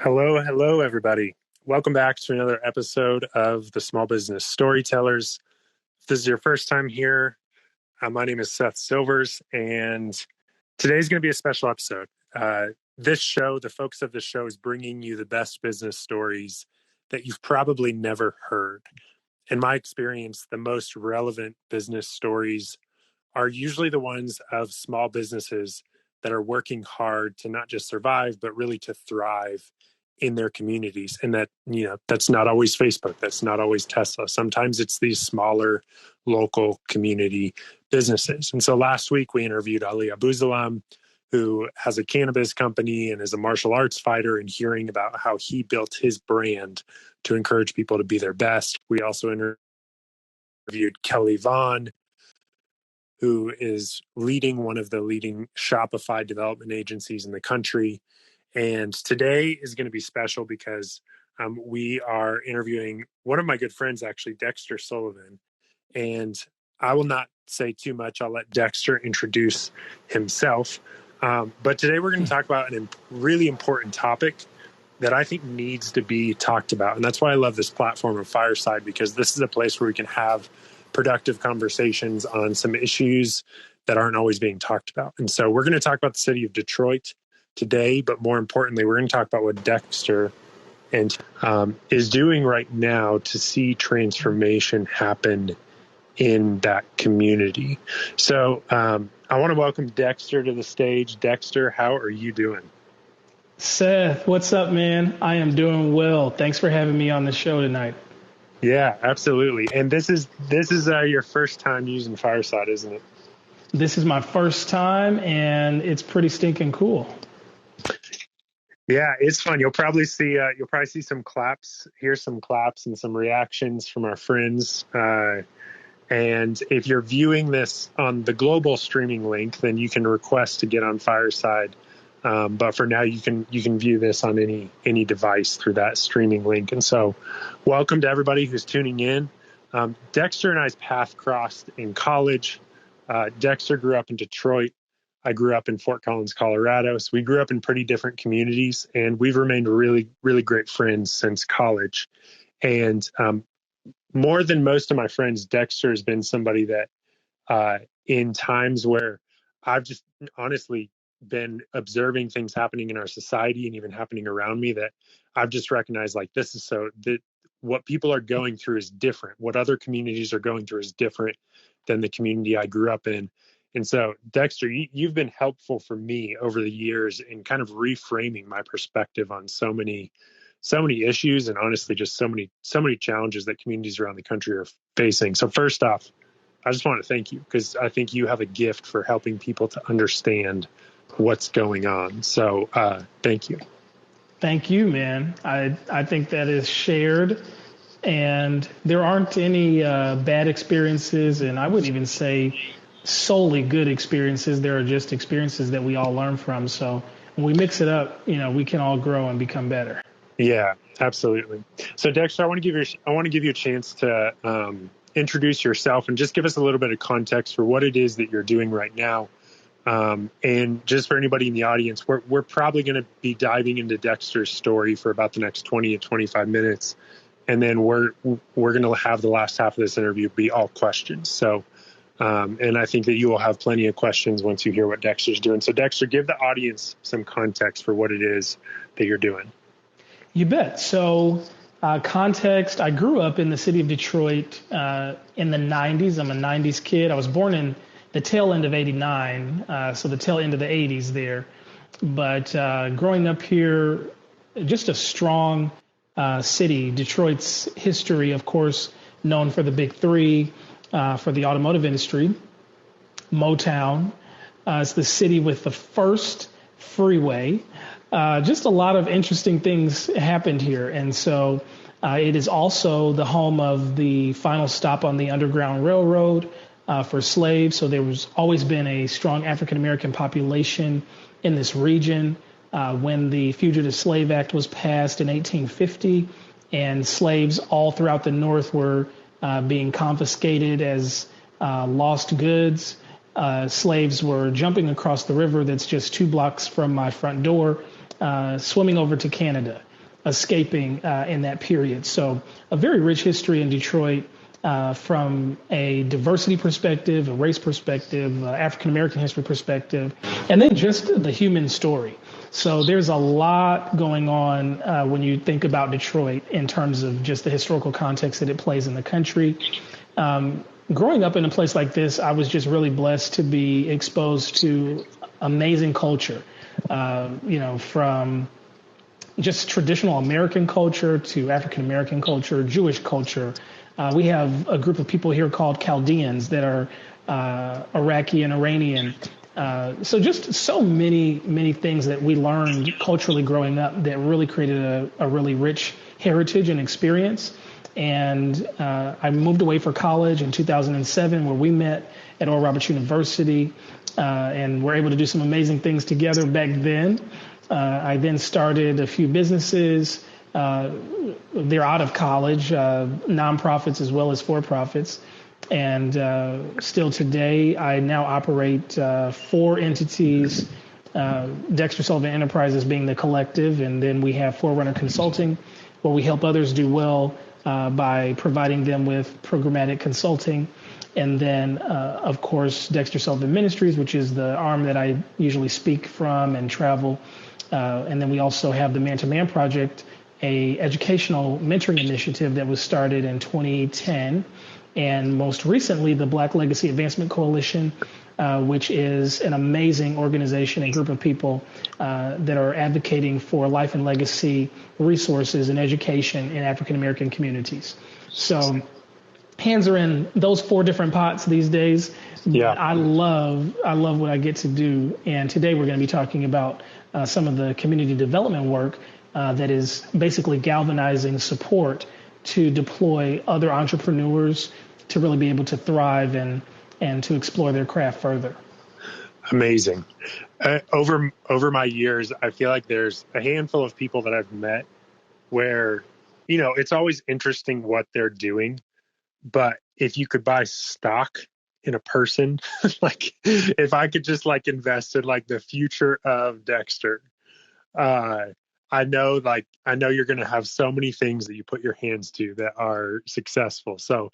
Hello, everybody. Welcome back to another episode of the Small Business Storytellers. If this is your first time here, my name is Seth Silvers, and today's going to be a special episode. The focus of this show is bringing you the best business stories that you've probably never heard. In my experience, the most relevant business stories are usually the ones of small businesses that are working hard to not just survive, but really to thrive in their communities. And that's not always Facebook. That's not always Tesla. Sometimes it's these smaller local community businesses. And so last week we interviewed Ali Abuzalam, who has a cannabis company and is a martial arts fighter, and hearing about how he built his brand to encourage people to be their best. We also interviewed Kelly Vaughn, who is leading one of the leading Shopify development agencies in the country. And today is going to be special because we are interviewing one of my good friends, actually, Dexter Sullivan. And I will not say too much. I'll let Dexter introduce himself. But today we're going to talk about a really important topic that I think needs to be talked about. And that's why I love this platform of Fireside, because this is a place where we can have productive conversations on some issues that aren't always being talked about. And so we're going to talk about the city of Detroit today, but more importantly, we're going to talk about what Dexter is doing right now to see transformation happen in that community. So I want to welcome Dexter to the stage. Dexter, how are you doing? Seth, what's up, man? I am doing well. Thanks for having me on the show tonight. Yeah, absolutely. And this is your first time using Fireside, isn't it? This is my first time, and it's pretty stinking cool. Yeah, it's fun. You'll probably see some claps, hear some claps and some reactions from our friends. And if you're viewing this on the global streaming link, then you can request to get on Fireside. But for now, you can view this on any device through that streaming link. And so welcome to everybody who's tuning in. Dexter and I's path crossed in college. Dexter grew up in Detroit. I grew up in Fort Collins, Colorado. So we grew up in pretty different communities, and we've remained really, really great friends since college. And more than most of my friends, Dexter has been somebody that in times where I've just honestly been observing things happening in our society and even happening around me, that I've just recognized, like, this is that what people are going through is different. What other communities are going through is different than the community I grew up in. And so, Dexter, you've been helpful for me over the years in kind of reframing my perspective on so many issues, and honestly, just so many challenges that communities around the country are facing. So first off, I just want to thank you, because I think you have a gift for helping people to understand what's going on. So thank you. Thank you, man. I think that is shared, and there aren't any bad experiences, and I wouldn't even say solely good experiences. There are just experiences that we all learn from. So when we mix it up, we can all grow and become better. Yeah, absolutely. So Dexter, I want to give you a chance to introduce yourself and just give us a little bit of context for what it is that you're doing right now. And just for anybody in the audience, we're probably going to be diving into Dexter's story for about the next 20 to 25 minutes. And then we're going to have the last half of this interview be all questions. So, and I think that you will have plenty of questions once you hear what Dexter's doing. So Dexter, give the audience some context for what it is that you're doing. You bet. So context, I grew up in the city of Detroit in the 90s. I'm a 90s kid. I was born in the tail end of 89, so the tail end of the 80s there. But growing up here, just a strong city. Detroit's history, of course, known for the big three, for the automotive industry. Motown. It's the city with the first freeway. Just a lot of interesting things happened here. And so it is also the home of the final stop on the Underground Railroad for slaves. So there was always been a strong African-American population in this region. When the Fugitive Slave Act was passed in 1850, and slaves all throughout the North were being confiscated as lost goods. Slaves were jumping across the river that's just 2 blocks from my front door, swimming over to Canada. escaping in that period. So a very rich history in Detroit from a diversity perspective, a race perspective, African American history perspective, and then just the human story. So there's a lot going on when you think about Detroit in terms of just the historical context that it plays in the country. Growing up in a place like this, I was just really blessed to be exposed to amazing culture, from just traditional American culture to African American culture, Jewish culture. We have a group of people here called Chaldeans that are Iraqi and Iranian. So just so many things that we learned culturally growing up that really created a really rich heritage and experience. And I moved away for college in 2007, where we met at Oral Roberts University, and were able to do some amazing things together back then. I then started a few businesses. They're out of college, nonprofits as well as for-profits. And still today, I now operate 4 entities, Dexter Sullivan Enterprises being the collective, and then we have Forerunner Consulting, where we help others do well by providing them with programmatic consulting. And then, of course, Dexter Sullivan Ministries, which is the arm that I usually speak from and travel. And then we also have the Man to Man Project, a educational mentoring initiative that was started in 2010. And most recently, the Black Legacy Advancement Coalition, which is an amazing organization and group of people that are advocating for life and legacy resources and education in African American communities. So hands are in those 4 different pots these days. Yeah. I love what I get to do. And today we're going to be talking about some of the community development work that is basically galvanizing support to deploy other entrepreneurs to really be able to thrive and to explore their craft further. Amazing. Over my years, I feel like there's a handful of people that I've met where, it's always interesting what they're doing, but if you could buy stock in a person, like if I could just invest in the future of Dexter, I know you're going to have so many things that you put your hands to that are successful. So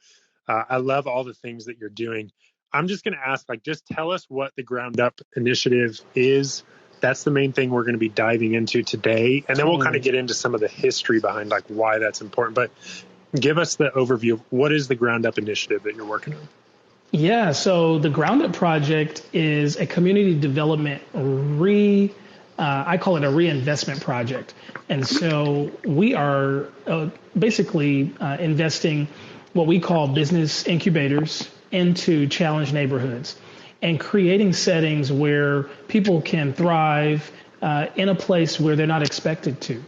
I love all the things that you're doing. I'm just going to ask, just tell us what the Ground Up Initiative is. That's the main thing we're going to be diving into today. And then we'll kind of get into some of the history behind why that's important. But give us the overview of what is the Ground Up Initiative that you're working on? Yeah, so the Ground Up Project is a community development I call it a reinvestment project. And so we are basically investing what we call business incubators into challenged neighborhoods and creating settings where people can thrive in a place where they're not expected to.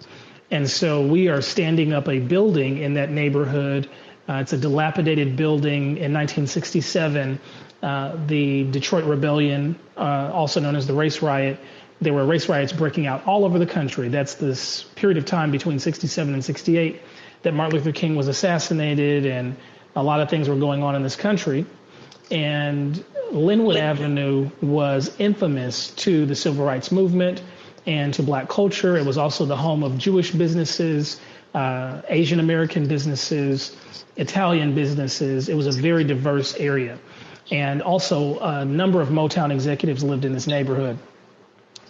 And so we are standing up a building in that neighborhood. It's a dilapidated building in 1967. The Detroit Rebellion, also known as the Race Riot, there were race riots breaking out all over the country. That's this period of time between 67 and 68 that Martin Luther King was assassinated, and a lot of things were going on in this country. And Linwood Avenue was infamous to the civil rights movement and to Black culture. It was also the home of Jewish businesses, Asian American businesses, Italian businesses. It was a very diverse area. And also a number of Motown executives lived in this neighborhood.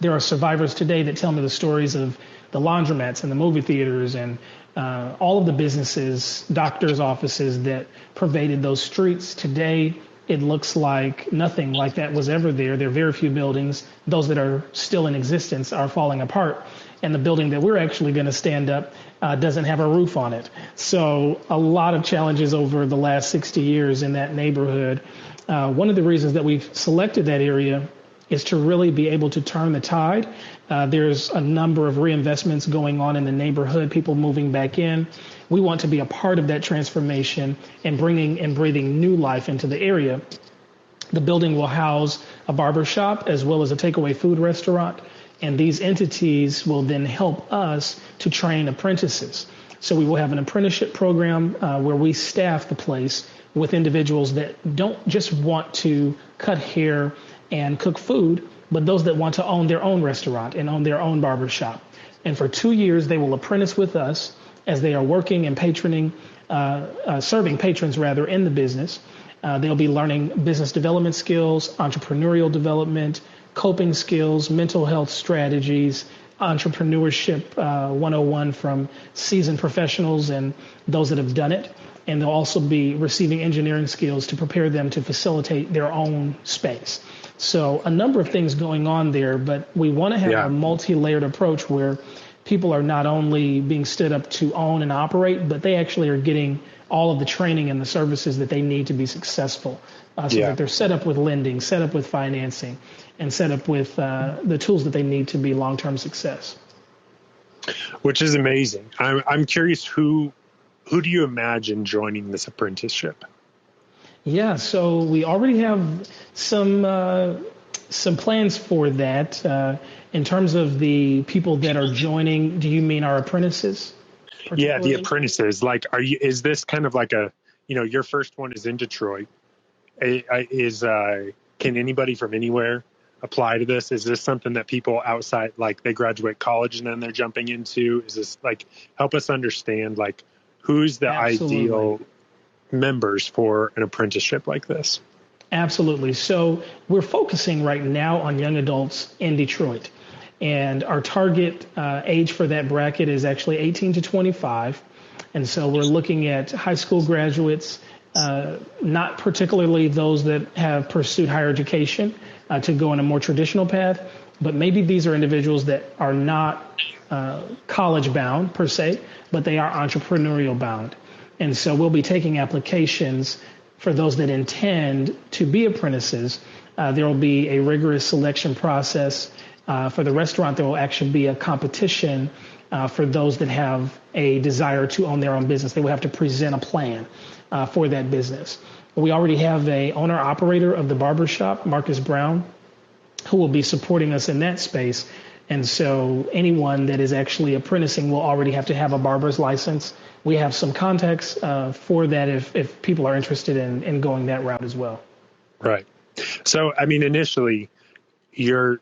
There are survivors today that tell me the stories of the laundromats and the movie theaters and all of the businesses, doctors' offices that pervaded those streets. Today, it looks like nothing like that was ever there. There are very few buildings. Those that are still in existence are falling apart. And the building that we're actually going to stand up doesn't have a roof on it. So a lot of challenges over the last 60 years in that neighborhood. One of the reasons that we've selected that area is to really be able to turn the tide. There's a number of reinvestments going on in the neighborhood, people moving back in. We want to be a part of that transformation and bringing and breathing new life into the area. The building will house a barber shop as well as a takeaway food restaurant. And these entities will then help us to train apprentices. So we will have an apprenticeship program where we staff the place with individuals that don't just want to cut hair and cook food, but those that want to own their own restaurant and own their own barber shop. And for 2 years, they will apprentice with us as they are working and serving patrons rather in the business. They'll be learning business development skills, entrepreneurial development, coping skills, mental health strategies, entrepreneurship 101 from seasoned professionals and those that have done it. And they'll also be receiving engineering skills to prepare them to facilitate their own space. So a number of things going on there, but we want to have a multi-layered approach where people are not only being stood up to own and operate, but they actually are getting all of the training and the services that they need to be successful, so that they're set up with lending, set up with financing, and set up with the tools that they need to be long-term success. Which is amazing. I'm curious, who do you imagine joining this apprenticeship? Yeah, so we already have some plans for that. In terms of the people that are joining, do you mean our apprentices? Yeah, the apprentices. Like, is this kind of like your first one is in Detroit. Can anybody from anywhere apply to this? Is this something that people outside, like they graduate college and then they're jumping into? Is this like, help us understand, like, who's the ideal members for an apprenticeship like this? Absolutely. So we're focusing right now on young adults in Detroit. And our target age for that bracket is actually 18 to 25. And so we're looking at high school graduates, not particularly those that have pursued higher education to go on a more traditional path, but maybe these are individuals that are not college bound per se, but they are entrepreneurial bound. And so we'll be taking applications for those that intend to be apprentices. There will be a rigorous selection process. For the restaurant, there will actually be a competition for those that have a desire to own their own business. They will have to present a plan for that business. We already have a owner-operator of the barbershop, Marcus Brown, who will be supporting us in that space. And so anyone that is actually apprenticing will already have to have a barber's license. We have some contacts for that if people are interested in going that route as well. Right. So, I mean, initially, you're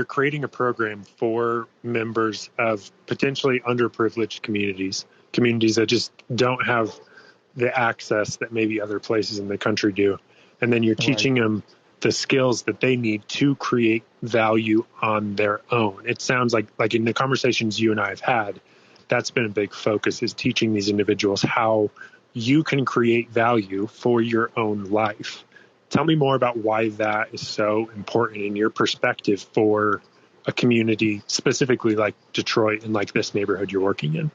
creating a program for members of potentially underprivileged communities that just don't have the access that maybe other places in the country do. And then you're teaching them the skills that they need to create value on their own. It sounds like in the conversations you and I have had, that's been a big focus, is teaching these individuals how you can create value for your own life. Tell me more about why that is so important in your perspective for a community, specifically like Detroit and like this neighborhood you're working in.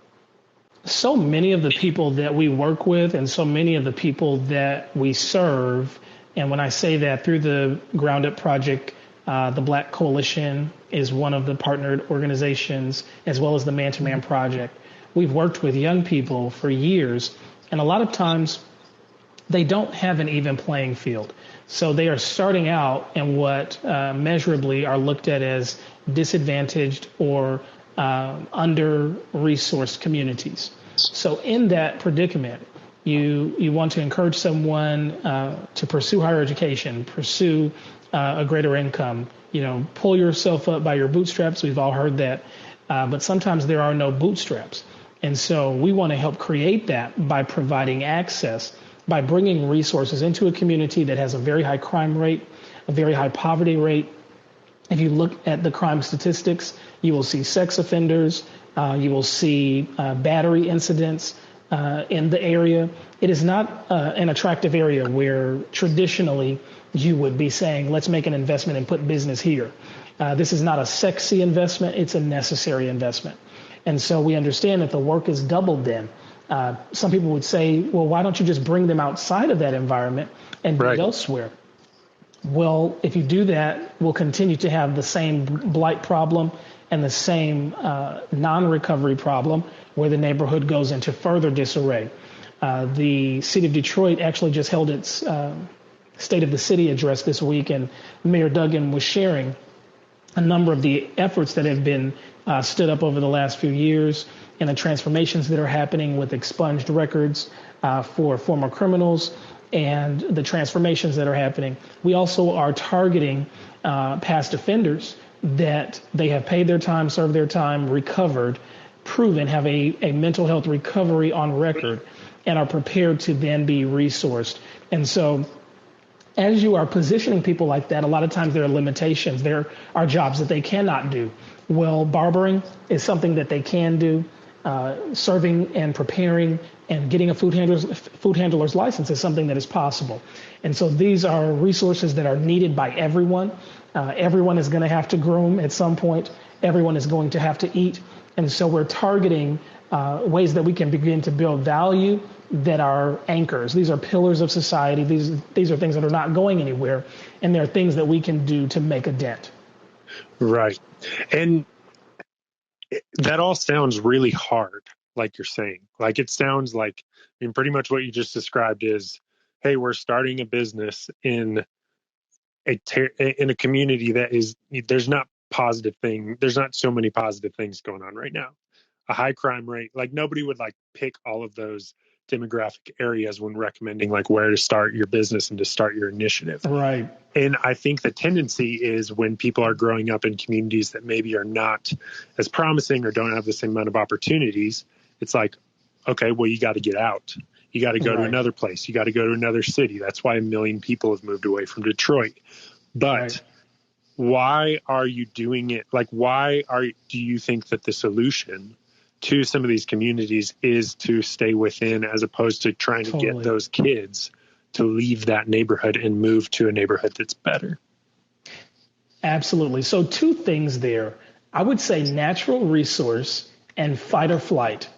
So many of the people that we work with and so many of the people that we serve, and when I say that, through the Ground Up Project, the Black Coalition is one of the partnered organizations, as well as the Man to Man Project. We've worked with young people for years, and a lot of times they don't have an even playing field. So they are starting out in what measurably are looked at as disadvantaged or under-resourced communities. So in that predicament, you want to encourage someone to pursue higher education, pursue a greater income, pull yourself up by your bootstraps. We've all heard that. But sometimes there are no bootstraps. And so we want to help create that by providing access, by bringing resources into a community that has a very high crime rate, a very high poverty rate. If you look at the crime statistics, you will see sex offenders, you will see battery incidents in the area. It is not an attractive area where traditionally you would be saying, let's make an investment and put business here. This is not a sexy investment, it's a necessary investment. And so we understand that the work is doubled then. Some people would say, well, why don't you just bring them outside of that environment and be elsewhere? Well, if you do that, we'll continue to have the same blight problem and the same non-recovery problem where the neighborhood goes into further disarray. The city of Detroit actually just held its State of the City address this week, and Mayor Duggan was sharing a number of the efforts that have been stood up over the last few years and the transformations that are happening with expunged records for former criminals and the transformations that are happening. We also are targeting past offenders that they have paid their time, served their time, recovered, proven, have a mental health recovery on record, and are prepared to then be resourced. And so as you are positioning people like that, a lot of times there are limitations. There are jobs that they cannot do. Well, barbering is something that they can do. Serving and preparing and getting a food handler's license is something that is possible. And so these are resources that are needed by everyone. Everyone is going to have to groom at some point. Everyone is going to have to eat. And so we're targeting ways that we can begin to build value that are anchors. These are pillars of society. These are things that are not going anywhere. And they're things that we can do to make a dent. Right. And that all sounds really hard, like you're saying. Like it sounds like, I mean, pretty much what you just described is, hey, we're starting a business in a community that is, there's not so many positive things going on right now. A high crime rate, like nobody would like pick all of those demographic areas when recommending like where to start your business and to start your initiative. Right. And I think the tendency is when people are growing up in communities that maybe are not as promising or don't have the same amount of opportunities, it's like, okay, well, you got to get out. You got to go to another place. You got to go to another city. That's why 1 million people have moved away from Detroit. But why are you doing it? Like, do you think that the solution to some of these communities is to stay within as opposed to trying to get those kids to leave that neighborhood and move to a neighborhood that's better? Absolutely. So 2 things there. I would say natural resource and fight or flight.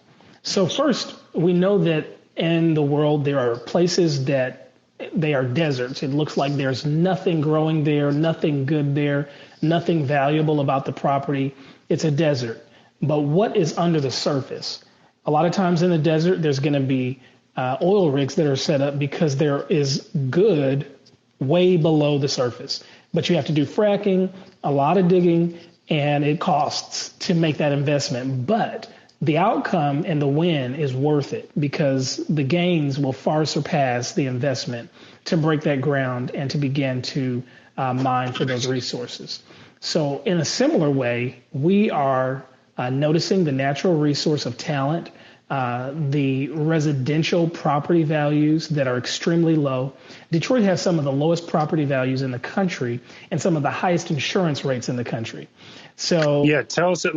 So first, we know that in the world, there are places that they are deserts. It looks like there's nothing growing there, nothing good there, nothing valuable about the property. It's a desert. But what is under the surface? A lot of times in the desert, there's going to be oil rigs that are set up because there is good way below the surface. But you have to do fracking, a lot of digging, and it costs to make that investment. But the outcome and the win is worth it because the gains will far surpass the investment to break that ground and to begin to mine for those resources. So in a similar way, we are noticing the natural resource of talent, the residential property values that are extremely low. Detroit has some of the lowest property values in the country and some of the highest insurance rates in the country. So yeah, tell us a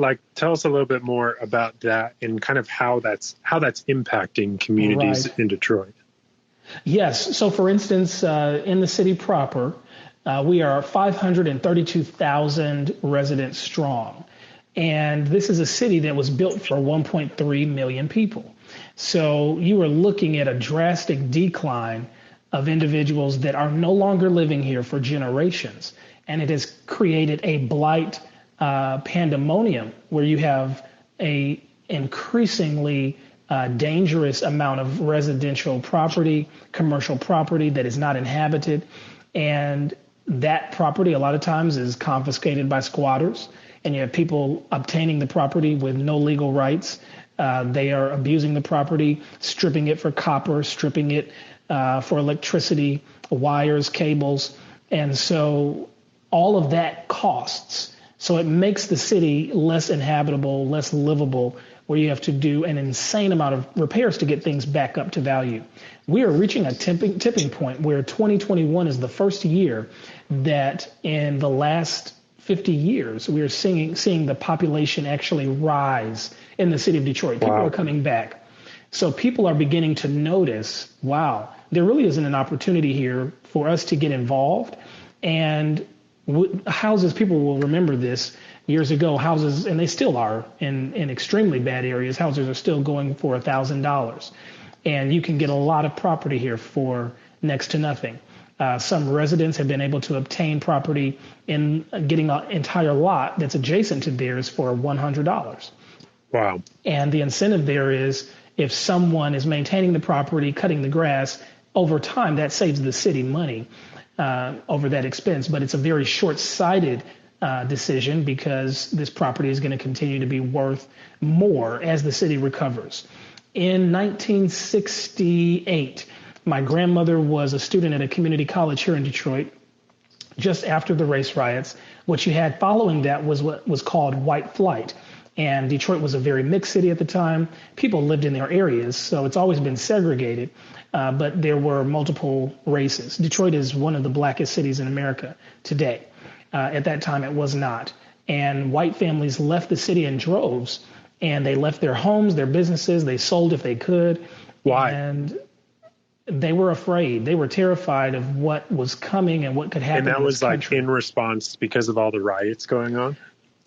little bit more about that and kind of how that's impacting communities in Detroit. Yes. So for instance, in the city proper, we are 532,000 residents strong. And this is a city that was built for 1.3 million people. So you are looking at a drastic decline of individuals that are no longer living here for generations. And it has created a blight pandemonium where you have a increasingly dangerous amount of residential property, commercial property that is not inhabited. And that property a lot of times is confiscated by squatters. And you have people obtaining the property with no legal rights. They are abusing the property, stripping it for copper, stripping it for electricity, wires, cables. And so all of that costs. So it makes the city less inhabitable, less livable, where you have to do an insane amount of repairs to get things back up to value. We are reaching a tipping point where 2021 is the first year that in the last 50 years, we are seeing the population actually rise in the city of Detroit. People are coming back. So people are beginning to notice, wow, there really isn't an opportunity here for us to get involved. And houses, people will remember this, years ago, houses, and they still are in extremely bad areas, houses are still going for $1,000. And you can get a lot of property here for next to nothing. Some residents have been able to obtain property in getting an entire lot that's adjacent to theirs for $100. Wow. And the incentive there is if someone is maintaining the property, cutting the grass, over time, that saves the city money over that expense. But it's a very short-sighted decision because this property is going to continue to be worth more as the city recovers. In 1968, my grandmother was a student at a community college here in Detroit, just after the race riots. What you had following that was what was called white flight. And Detroit was a very mixed city at the time. People lived in their areas, so it's always been segregated, but there were multiple races. Detroit is one of the blackest cities in America today. At that time, it was not. And white families left the city in droves, and they left their homes, their businesses. They sold if they could. Why? And they were afraid. They were terrified of what was coming and what could happen. And that was like country. in response because of all the riots going on?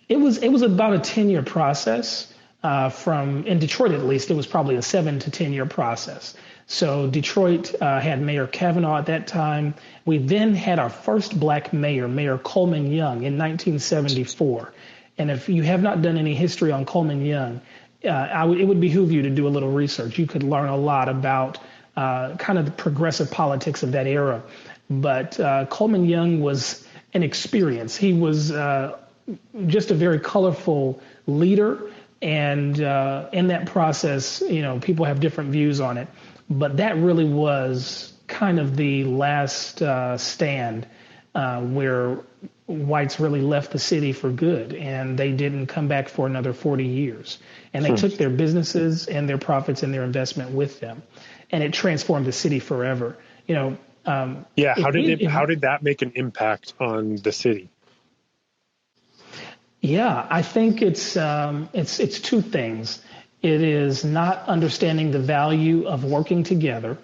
It was about a 10-year process. In Detroit, at least, it was probably a 7 to 10-year process. So Detroit had Mayor Kavanaugh at that time. We then had our first black mayor, Mayor Coleman Young, in 1974. And if you have not done any history on Coleman Young, it would behoove you to do a little research. You could learn a lot about kind of the progressive politics of that era. But Coleman Young was an experience. He was just a very colorful leader. And in that process, people have different views on it. But that really was kind of the last stand where whites really left the city for good, and they didn't come back for another 40 years. And they took their businesses and their profits and their investment with them, and it transformed the city forever. How did that make an impact on the city? Yeah, I think it's two things. It is not understanding the value of working together,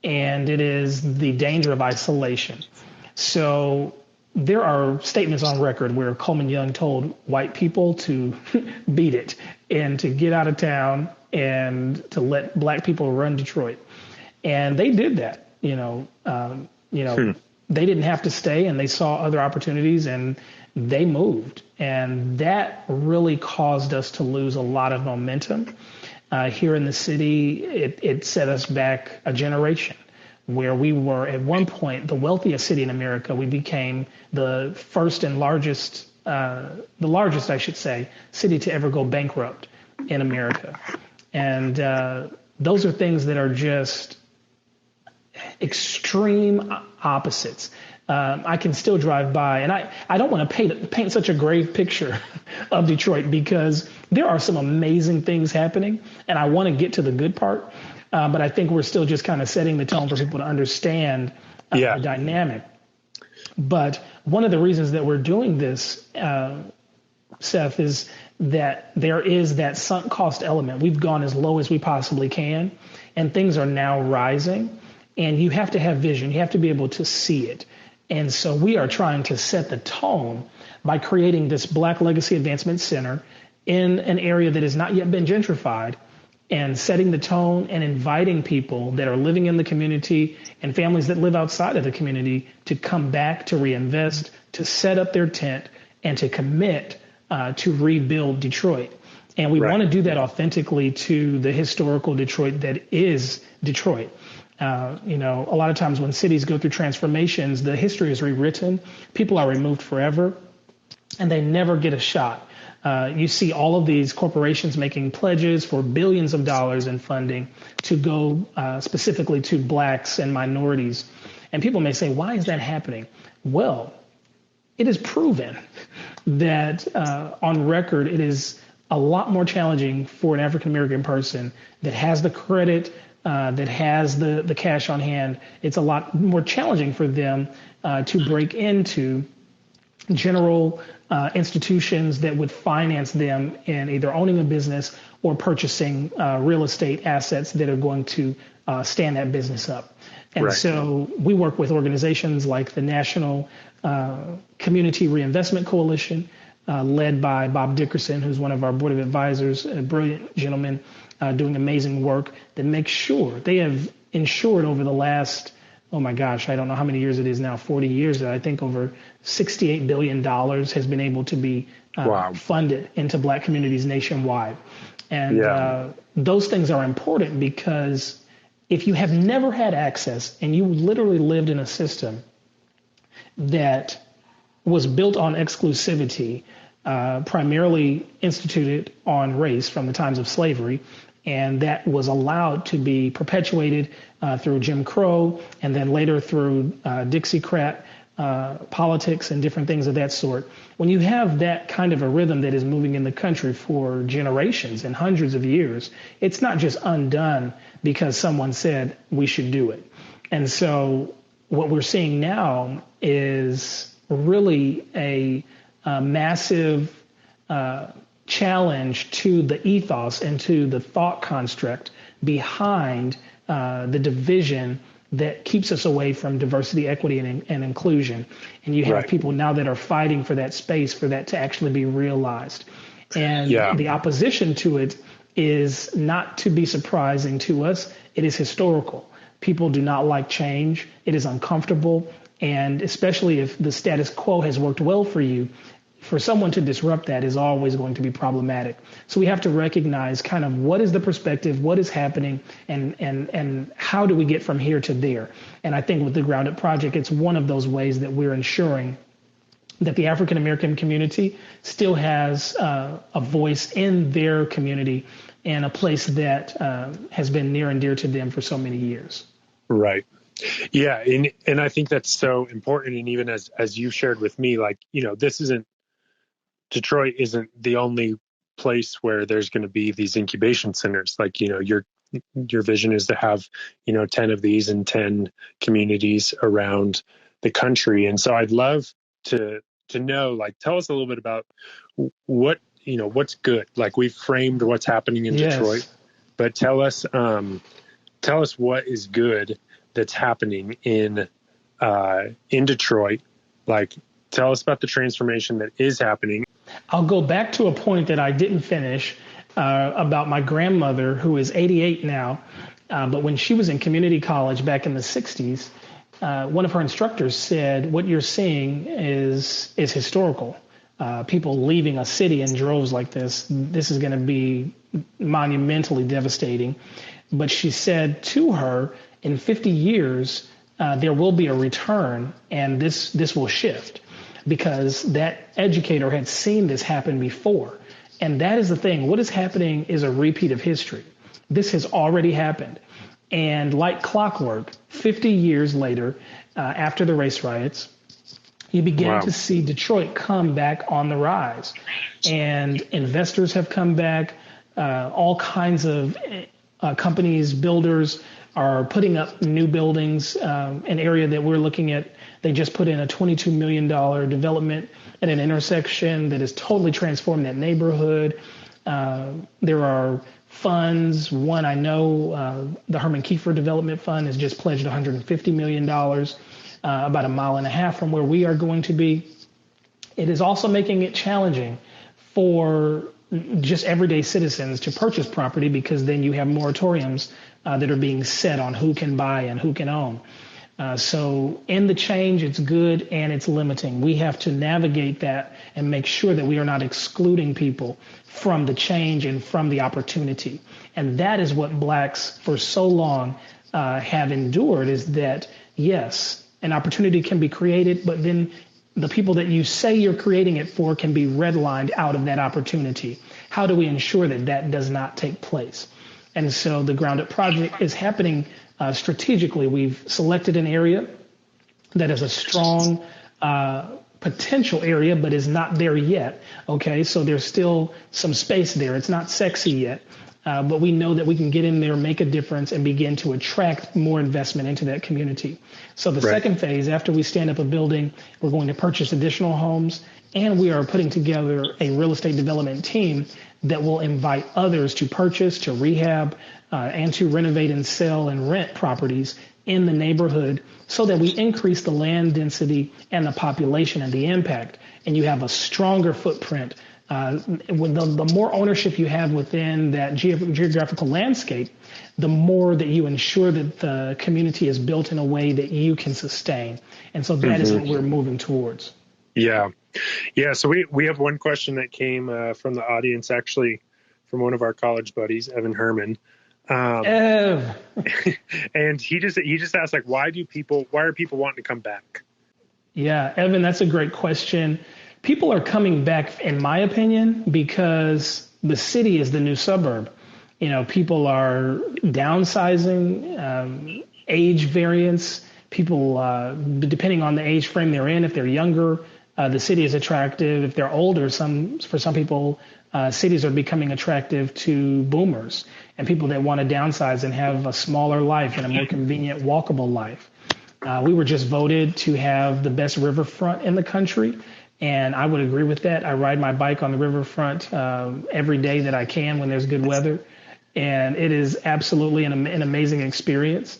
and it is the danger of isolation. So there are statements on record where Coleman Young told white people to beat it and to get out of town and to let black people run Detroit. And they did that, They didn't have to stay, and they saw other opportunities, and they moved. And that really caused us to lose a lot of momentum. Here in the city, it set us back a generation where we were at one point the wealthiest city in America. We became the first and largest, I should say, city to ever go bankrupt in America. And those are things that are just extreme opposites. I can still drive by, and I don't want to paint such a grave picture of Detroit, because there are some amazing things happening, and I want to get to the good part. But I think we're still just kind of setting the tone for people to understand the dynamic. But one of the reasons that we're doing this, Seth, is that there is that sunk cost element. We've gone as low as we possibly can, and things are now rising. And you have to have vision. You have to be able to see it. And so we are trying to set the tone by creating this Black Legacy Advancement Center in an area that has not yet been gentrified, and setting the tone and inviting people that are living in the community and families that live outside of the community to come back, to reinvest, to set up their tent, and to commit to rebuild Detroit. And we want to do that authentically to the historical Detroit that is Detroit. A lot of times when cities go through transformations, the history is rewritten. People are removed forever, and they never get a shot. You see all of these corporations making pledges for billions of dollars in funding to go specifically to blacks and minorities. And people may say, why is that happening? Well, it is proven that on record, it is a lot more challenging for an African-American person that has the credit, that has the cash on hand. It's a lot more challenging for them to break into general institutions that would finance them in either owning a business or purchasing real estate assets that are going to stand that business up. And so we work with organizations like the National Community Reinvestment Coalition, led by Bob Dickerson, who's one of our board of advisors, a brilliant gentleman doing amazing work that makes sure they have ensured over the last, oh my gosh, I don't know how many years it is now, 40 years, that I think over $68 billion has been able to be funded into black communities nationwide. And those things are important, because if you have never had access and you literally lived in a system that was built on exclusivity, primarily instituted on race from the times of slavery, and that was allowed to be perpetuated through Jim Crow and then later through Dixiecrat politics and different things of that sort. When you have that kind of a rhythm that is moving in the country for generations and hundreds of years, it's not just undone because someone said we should do it. And so what we're seeing now is really a massive challenge to the ethos and to the thought construct behind the division that keeps us away from diversity, equity, and inclusion. And you have people now that are fighting for that space, for that to actually be realized. And the opposition to it is not to be surprising to us. It is historical. People do not like change. It is uncomfortable. And especially if the status quo has worked well for you, for someone to disrupt that is always going to be problematic. So we have to recognize kind of what is the perspective, what is happening, and how do we get from here to there. And I think with the Ground Up Project, it's one of those ways that we're ensuring that the African American community still has a voice in their community and a place that has been near and dear to them for so many years. Right. Yeah. And I think that's so important. And even as you shared with me, like, Detroit isn't the only place where there's going to be these incubation centers. Like, your vision is to have, 10 of these in 10 communities around the country. And so I'd love to know, like, tell us a little bit about what's good. Like, we've framed what's happening in Detroit, but tell us what is good that's happening in Detroit. Like, tell us about the transformation that is happening. I'll go back to a point that I didn't finish about my grandmother, who is 88 now. But when she was in community college back in the 60s, one of her instructors said, what you're seeing is historical. People leaving a city in droves like this is going to be monumentally devastating. But she said to her, in 50 years, there will be a return and this will shift. Because that educator had seen this happen before. And that is the thing. What is happening is a repeat of history. This has already happened. And like clockwork, 50 years later, after the race riots, you begin to see Detroit come back on the rise. And investors have come back. All kinds of companies, builders are putting up new buildings. An area that we're looking at, they just put in a $22 million development at an intersection that has totally transformed that neighborhood. There are funds. One, I know the Herman Kiefer Development Fund has just pledged $150 million, about a mile and a half from where we are going to be. It is also making it challenging for just everyday citizens to purchase property because then you have moratoriums that are being set on who can buy and who can own. So in the change, it's good and it's limiting. We have to navigate that and make sure that we are not excluding people from the change and from the opportunity. And that is what Blacks for so long have endured, is that, yes, an opportunity can be created, but then the people that you say you're creating it for can be redlined out of that opportunity. How do we ensure that that does not take place? And so the Ground Up Project is happening strategically. We've selected an area that is a strong potential area, but is not there yet. Okay, so there's still some space there. It's not sexy yet, but we know that we can get in there, make a difference, and begin to attract more investment into that community. So the second phase, after we stand up a building, we're going to purchase additional homes, and we are putting together a real estate development team that will invite others to purchase, to rehab, and to renovate and sell and rent properties in the neighborhood so that we increase the land density and the population and the impact. And you have a stronger footprint. The more ownership you have within that geographical landscape, the more that you ensure that the community is built in a way that you can sustain. And so that is what we're moving towards. Yeah. Yeah. So we have one question that came from the audience, actually, from one of our college buddies, Evan Herman. And he just asked, like, why are people wanting to come back? Yeah, Evan, that's a great question. People are coming back, in my opinion, because the city is the new suburb. People are downsizing, age variance. People, depending on the age frame they're in, if they're younger, the city is attractive. If they're older, for some people, cities are becoming attractive to boomers and people that want to downsize and have a smaller life and a more convenient, walkable life. We were just voted to have the best riverfront in the country, and I would agree with that. I ride my bike on the riverfront every day that I can when there's good weather, and it is absolutely an amazing experience.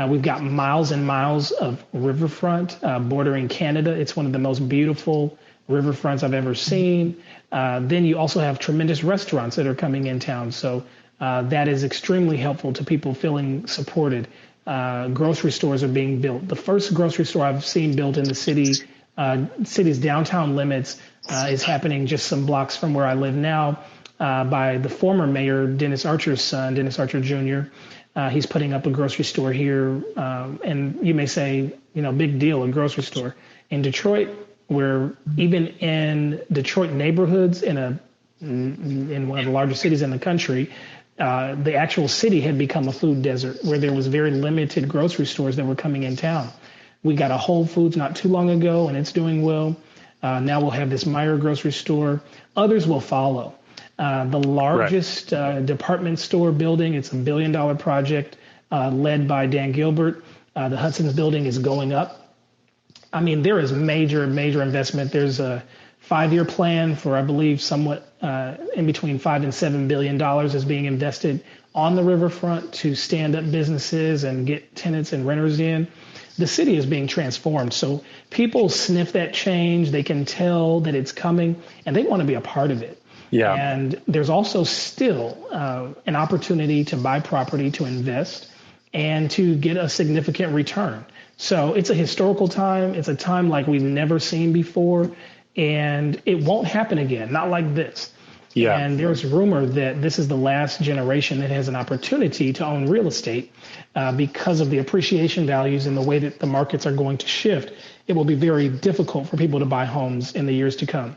We've got miles and miles of riverfront bordering Canada. It's one of the most beautiful riverfronts I've ever seen. Then you also have tremendous restaurants that are coming in town, so that is extremely helpful to people feeling supported. Grocery stores are being built. The first grocery store I've seen built in the city's downtown limits is happening just some blocks from where I live now by the former mayor, Dennis Archer's son, Dennis Archer Jr. He's putting up a grocery store here. And you may say, big deal, a grocery store. In Detroit, where even in Detroit neighborhoods in one of the largest cities in the country, the actual city had become a food desert where there was very limited grocery stores that were coming in town. We got a Whole Foods not too long ago, and it's doing well. Now we'll have this Meijer grocery store. Others will follow. The largest department store building, it's $1 billion project led by Dan Gilbert. The Hudson's building is going up. I mean, there is major investment. There's a 5-year plan for, I believe, somewhat in between $5 and $7 billion is being invested on the riverfront to stand up businesses and get tenants and renters in. The city is being transformed. So people sniff that change. They can tell that it's coming, and they want to be a part of it. Yeah. And there's also still an opportunity to buy property, to invest, and to get a significant return. So it's a historical time. It's a time like we've never seen before, and it won't happen again, not like this. Yeah. And there's rumor that this is the last generation that has an opportunity to own real estate because of the appreciation values and the way that the markets are going to shift. It will be very difficult for people to buy homes in the years to come.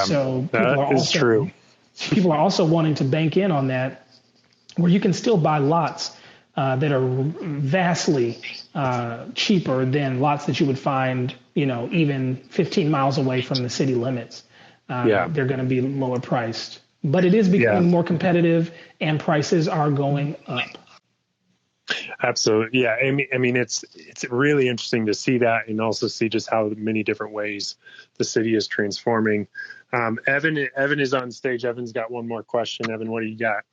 So people are also wanting to bank in on that, where you can still buy lots that are vastly cheaper than lots that you would find, even 15 miles away from the city limits. They're going to be lower priced, but it is becoming more competitive, and prices are going up. Absolutely. Yeah. I mean, it's really interesting to see that, and also see just how many different ways the city is transforming. Evan is on stage. Evan's got one more question. Evan, what do you got?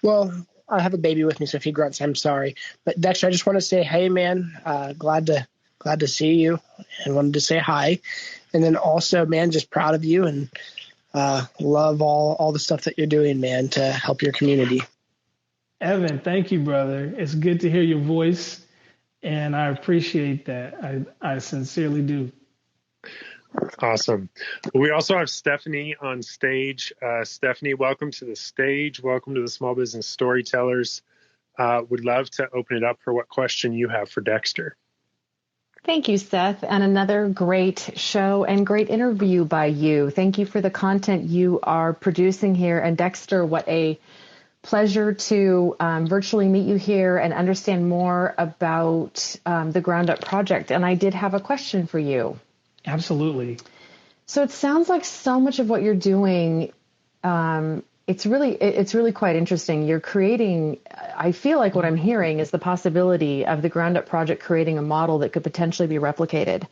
Well, I have a baby with me, so if he grunts, I'm sorry. But Dexter, I just want to say, hey, man, glad to see you, and wanted to say hi. And then also, man, just proud of you, and love all the stuff that you're doing, man, to help your community. Evan, thank you, brother. It's good to hear your voice, and I appreciate that. I sincerely do. Awesome. We also have Stephanie on stage. Stephanie, welcome to the stage. Welcome to the Small Business Storytellers. Would love to open it up for what question you have for Dexter. Thank you, Seth, and another great show and great interview by you. Thank you for the content you are producing here. And Dexter, what a pleasure to virtually meet you here and understand more about the Ground Up Project. And I did have a question for you. Absolutely. So it sounds like so much of what you're doing, it's really quite interesting. You're creating, I feel like what I'm hearing is the possibility of the Ground Up Project creating a model that could potentially be replicated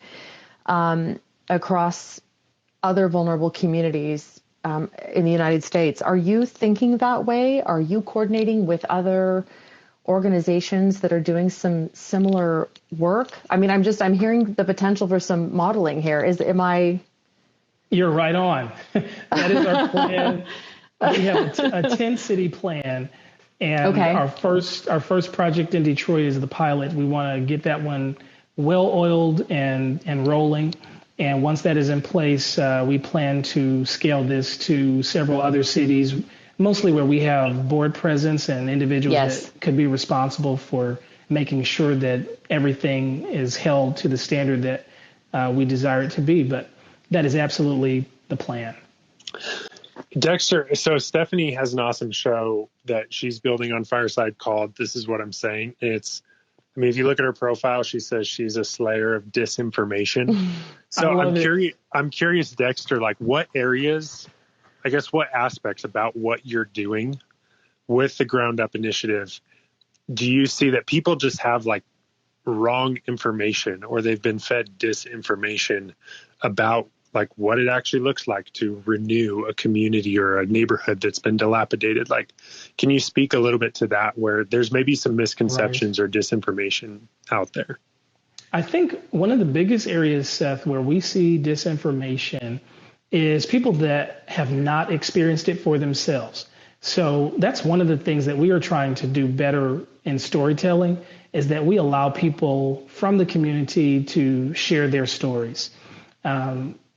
across other vulnerable communities in the United States. Are you thinking that way? Are you coordinating with other organizations that are doing some similar work? I mean, I'm hearing the potential for some modeling here. You're right on. That is our plan. We have a 10-city plan, and our first project in Detroit is the pilot. We want to get that one well-oiled and rolling. And once that is in place, we plan to scale this to several other cities, mostly where we have board presence and individuals that could be responsible for making sure that everything is held to the standard that we desire it to be. But that is absolutely the plan. Dexter, so Stephanie has an awesome show that she's building on Fireside called This Is What I'm Saying. It's I mean, if you look at her profile, she says she's a slayer of disinformation. So I'm curious, Dexter, like what areas, I guess, what aspects about what you're doing with the Ground Up Initiative do you see that people just have like wrong information, or they've been fed disinformation about like what it actually looks like to renew a community or a neighborhood that's been dilapidated? Like, can you speak a little bit to that, where there's maybe some misconceptions or disinformation out there? I think one of the biggest areas, Seth, where we see disinformation is people that have not experienced it for themselves. So that's one of the things that we are trying to do better in storytelling, is that we allow people from the community to share their stories.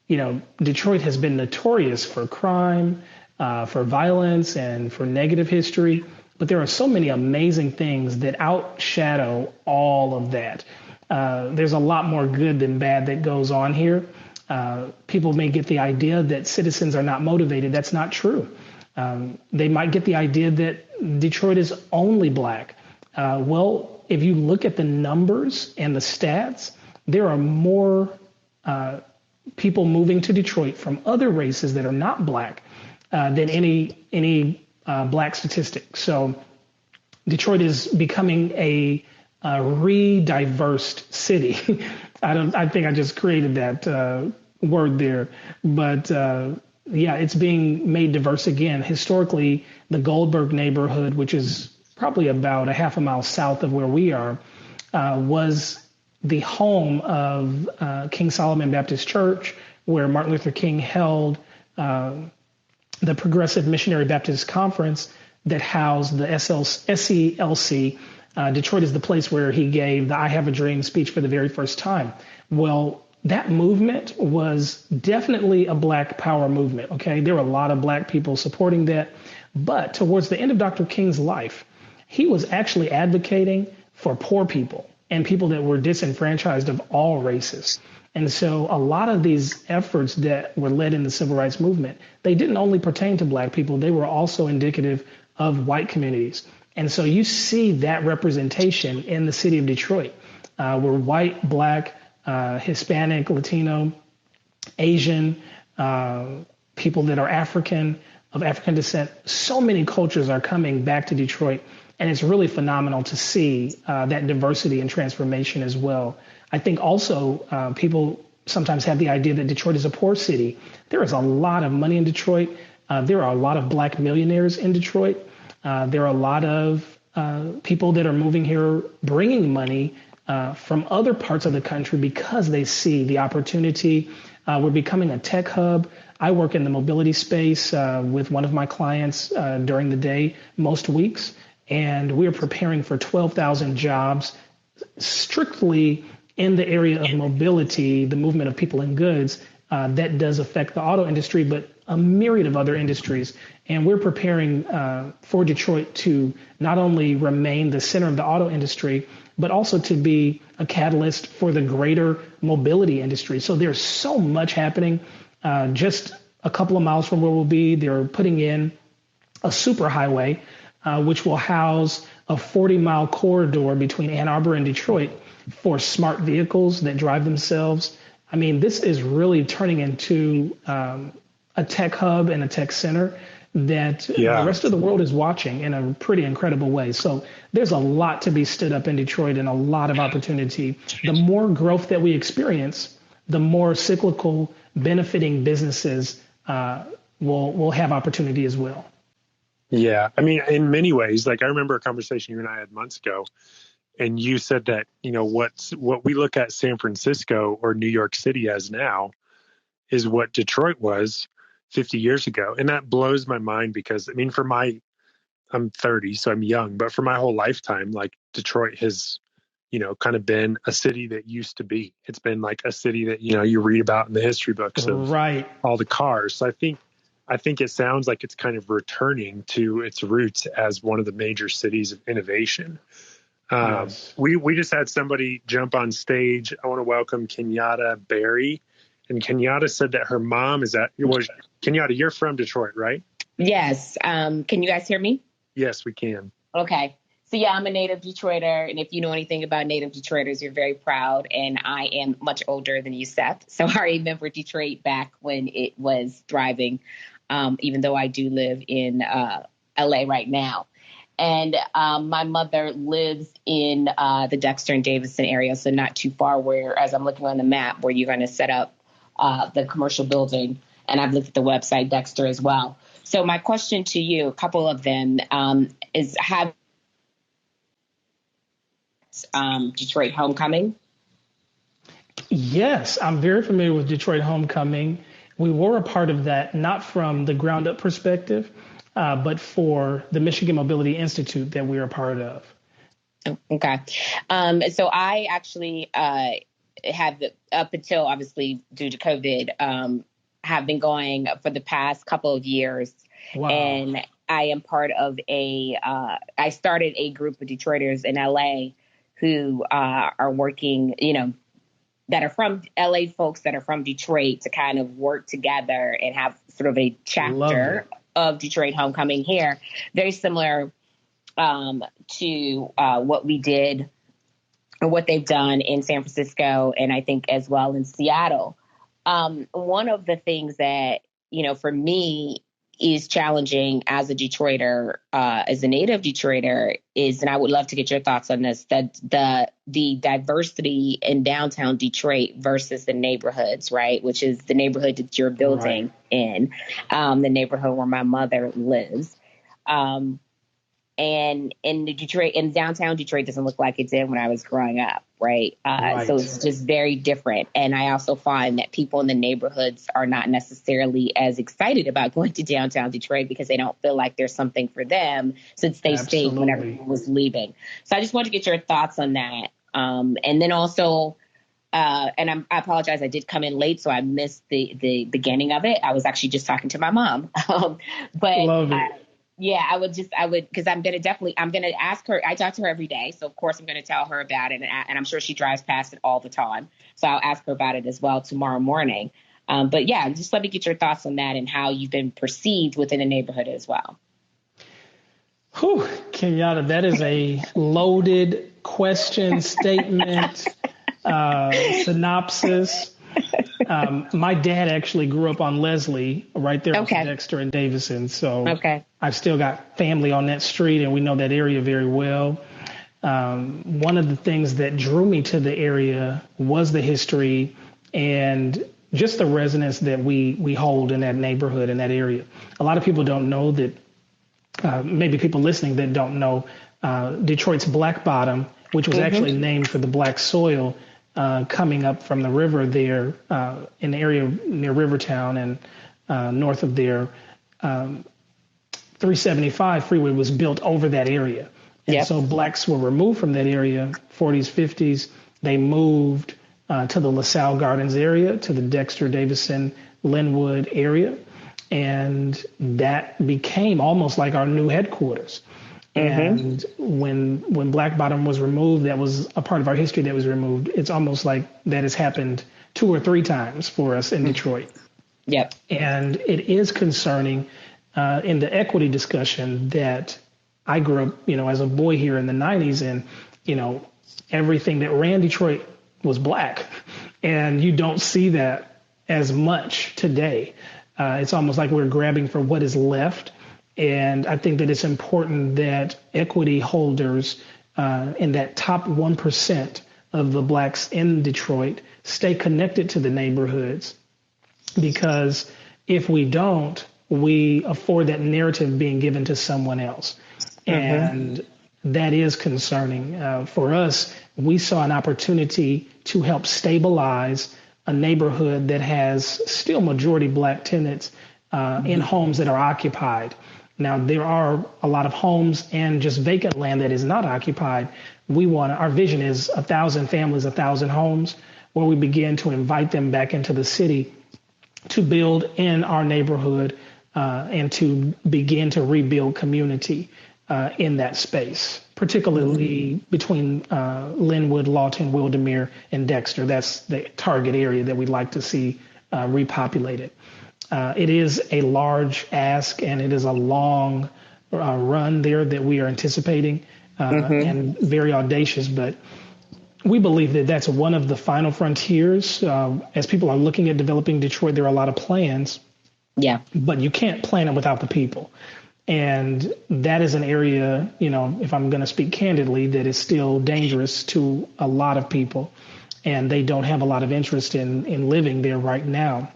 Detroit has been notorious for crime, for violence, and for negative history, but there are so many amazing things that outshadow all of that. There's a lot more good than bad that goes on here. People may get the idea that citizens are not motivated. That's not true. They might get the idea that Detroit is only black. Well, if you look at the numbers and the stats, there are more people moving to Detroit from other races that are not black than any black statistic. So Detroit is becoming a re-diversed city. I think I just created that word there, but it's being made diverse again. Historically, the Goldberg neighborhood, which is probably about a half a mile south of where we are, was the home of King Solomon Baptist Church, where Martin Luther King held the Progressive Missionary Baptist Conference that housed the SCLC. Detroit is the place where he gave the I Have a Dream speech for the very first time. Well, that movement was definitely a black power movement, okay? There were a lot of black people supporting that. But towards the end of Dr. King's life, he was actually advocating for poor people and people that were disenfranchised of all races. And so a lot of these efforts that were led in the civil rights movement, they didn't only pertain to black people, they were also indicative of white communities. And so you see that representation in the city of Detroit, where white, black, Hispanic, Latino, Asian, people that are of African descent, so many cultures are coming back to Detroit. And it's really phenomenal to see that diversity and transformation as well. I think also people sometimes have the idea that Detroit is a poor city. There is a lot of money in Detroit. There are a lot of black millionaires in Detroit. There are a lot of people that are moving here, bringing money from other parts of the country because they see the opportunity. We're becoming a tech hub. I work in the mobility space with one of my clients during the day most weeks, and we're preparing for 12,000 jobs strictly in the area of mobility, the movement of people and goods. That does affect the auto industry, but a myriad of other industries. And we're preparing for Detroit to not only remain the center of the auto industry, but also to be a catalyst for the greater mobility industry. So there's so much happening. Just a couple of miles from where we'll be, they're putting in a superhighway, which will house a 40-mile corridor between Ann Arbor and Detroit for smart vehicles that drive themselves. I mean, this is really turning into a tech hub and a tech center that the rest of the world is watching in a pretty incredible way. So there's a lot to be stood up in Detroit and a lot of opportunity. The more growth that we experience, the more cyclical benefiting businesses will have opportunity as well. Yeah. I mean, in many ways, like I remember a conversation you and I had months ago, and you said that, what we look at San Francisco or New York City as now is what Detroit was 50 years ago. And that blows my mind because, I mean, I'm 30, so I'm young, but for my whole lifetime, like Detroit has, kind of been a city that used to be. It's been like a city that, you read about in the history books of all the cars. So I think it sounds like it's kind of returning to its roots as one of the major cities of innovation. Yes. We just had somebody jump on stage. I want to welcome Kenyatta Berry. And Kenyatta said that her mom Kenyatta, you're from Detroit, right? Yes. Can you guys hear me? Yes, we can. Okay. So yeah, I'm a native Detroiter, and if you know anything about native Detroiters, you're very proud. And I am much older than you, Seth. So I remember Detroit back when it was thriving, even though I do live in LA right now. And my mother lives in the Dexter and Davison area, so not too far where, as I'm looking on the map, where you're going to set up the commercial building. And I've looked at the website, Dexter, as well. So my question to you, a couple of them, is have Detroit Homecoming? Yes, I'm very familiar with Detroit Homecoming. We were a part of that, not from the ground up perspective, but for the Michigan Mobility Institute that we're a part of. Okay. So I actually have, up until obviously due to COVID, have been going for the past couple of years. Wow. And I am part of I started a group of Detroiters in LA who are working, that are from LA folks that are from Detroit to kind of work together and have sort of a chapter of Detroit Homecoming here. Very similar to what we did or what they've done in San Francisco and I think as well in Seattle. One of the things that, for me is challenging as a Detroiter, as a native Detroiter is, and I would love to get your thoughts on this, that the diversity in downtown Detroit versus the neighborhoods, right? Which is the neighborhood that you're building in, the neighborhood where my mother lives. And in downtown Detroit doesn't look like it did when I was growing up, right? So it's just very different. And I also find that people in the neighborhoods are not necessarily as excited about going to downtown Detroit because they don't feel like there's something for them since they stayed when everyone was leaving. So I just wanted to get your thoughts on that. And then also, and I apologize, I did come in late, so I missed the beginning of it. I was actually just talking to my mom. Love it. Yeah, I would, because I'm going to ask her. I talk to her every day. So, of course, I'm going to tell her about it. And I'm sure she drives past it all the time. So I'll ask her about it as well tomorrow morning. But yeah, just let me get your thoughts on that and how you've been perceived within the neighborhood as well. Whew, Kenyatta, that is a loaded question, statement, synopsis. My dad actually grew up on Leslie, right there on Dexter and Davison. So I've still got family on that street, and we know that area very well. One of the things that drew me to the area was the history and just the resonance that we hold in that neighborhood, in that area. A lot of people don't know that, maybe people listening that don't know, Detroit's Black Bottom, which was actually named for the black soil, coming up from the river there in the area near Rivertown and north of there, 375 freeway was built over that area. And so blacks were removed from that area, 40s, 50s. They moved to the LaSalle Gardens area, to the Dexter, Davison, Linwood area. And that became almost like our new headquarters. And when Black Bottom was removed, that was a part of our history that was removed. It's almost like that has happened 2 or 3 times for us in Detroit. And it is concerning in the equity discussion that I grew up, as a boy here in the 90s, and, everything that ran Detroit was black. And you don't see that as much today. It's almost like we're grabbing for what is left. And I think that it's important that equity holders in that top 1% of the blacks in Detroit stay connected to the neighborhoods, because if we don't, we afford that narrative being given to someone else. And that is concerning. For us, we saw an opportunity to help stabilize a neighborhood that has still majority black tenants in homes that are occupied. Now, there are a lot of homes and just vacant land that is not occupied. Our vision is 1,000 families, 1,000 homes, where we begin to invite them back into the city to build in our neighborhood and to begin to rebuild community in that space, particularly between Linwood, Lawton, Wildermere, and Dexter. That's the target area that we'd like to see repopulated. It is a large ask, and it is a long run there that we are anticipating. and very audacious. But we believe that that's one of the final frontiers. As people are looking at developing Detroit, there are a lot of plans. Yeah. But you can't plan it without the people. And that is an area, if I'm going to speak candidly, that is still dangerous to a lot of people. And they don't have a lot of interest in living there right now.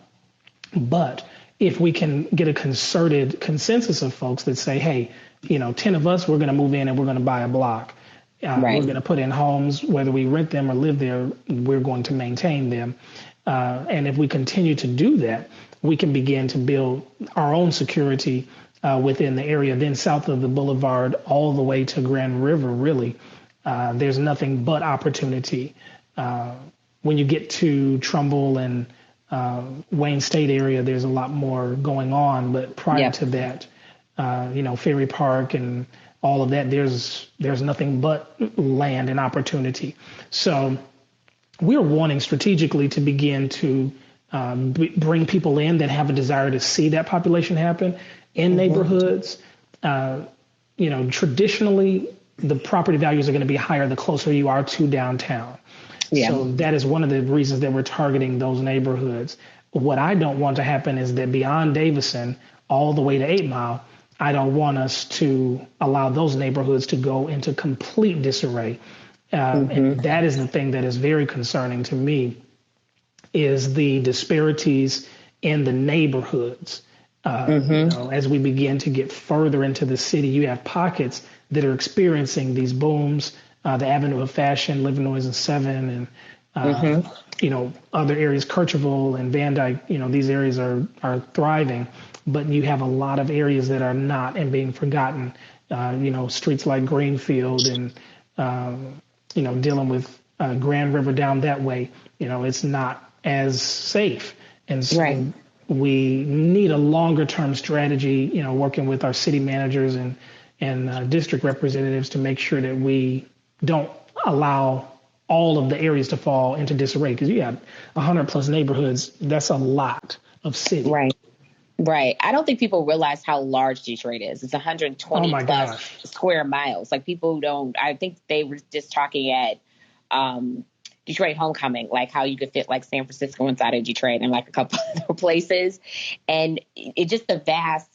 But if we can get a concerted consensus of folks that say, hey, 10 of us, we're going to move in and we're going to buy a block. We're going to put in homes, whether we rent them or live there, we're going to maintain them. And if we continue to do that, we can begin to build our own security within the area. Then south of the boulevard, all the way to Grand River, really, there's nothing but opportunity. When you get to Trumbull and Wayne State area, there's a lot more going on. But prior to that, Ferry Park and all of that, there's nothing but land and opportunity. So we're wanting strategically to begin to bring people in that have a desire to see that population happen in neighborhoods. Traditionally, the property values are going to be higher the closer you are to downtown. Yeah. So that is one of the reasons that we're targeting those neighborhoods. What I don't want to happen is that beyond Davison, all the way to 8 Mile, I don't want us to allow those neighborhoods to go into complete disarray. And that is the thing that is very concerning to me, is the disparities in the neighborhoods. As we begin to get further into the city, you have pockets that are experiencing these booms, the Avenue of Fashion, Livernois and 7, and other areas, Kercheval and Van Dyke. These areas are thriving, but you have a lot of areas that are not and being forgotten. Streets like Greenfield and dealing with Grand River down that way. It's not as safe, and so we need a longer term strategy. Working with our city managers and district representatives to make sure that we don't allow all of the areas to fall into disarray, because you have 100+ neighborhoods. That's a lot of city. Right. I don't think people realize how large Detroit is. It's 120 plus square miles. Like, people don't, I think they were just talking at Detroit Homecoming, like how you could fit like San Francisco inside of Detroit and like a couple other places. And it just the vast,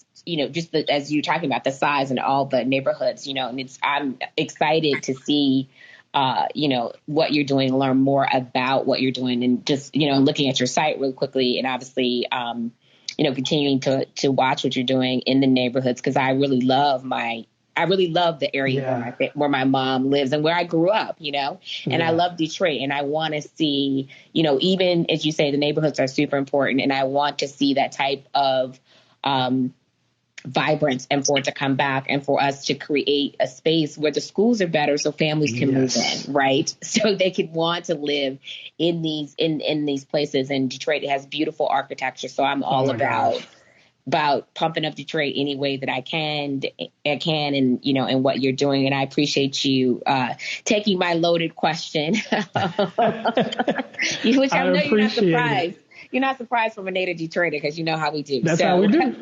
as you're talking about the size and all the neighborhoods, and I'm excited to see what you're doing, learn more about what you're doing, and just, looking at your site really quickly, and obviously, continuing to watch what you're doing in the neighborhoods, because I really love the area where my mom lives and where I grew up, and I love Detroit, and I want to see, even as you say, the neighborhoods are super important, and I want to see that type of vibrance, and for it to come back, and for us to create a space where the schools are better so families can move in, right? So they could want to live in these places. And Detroit has beautiful architecture. So I'm all about pumping up Detroit any way that I can, and, and what you're doing. And I appreciate you taking my loaded question, which I know you're not surprised. You're not surprised from a native Detroiter, because you know how we do. That's how we do.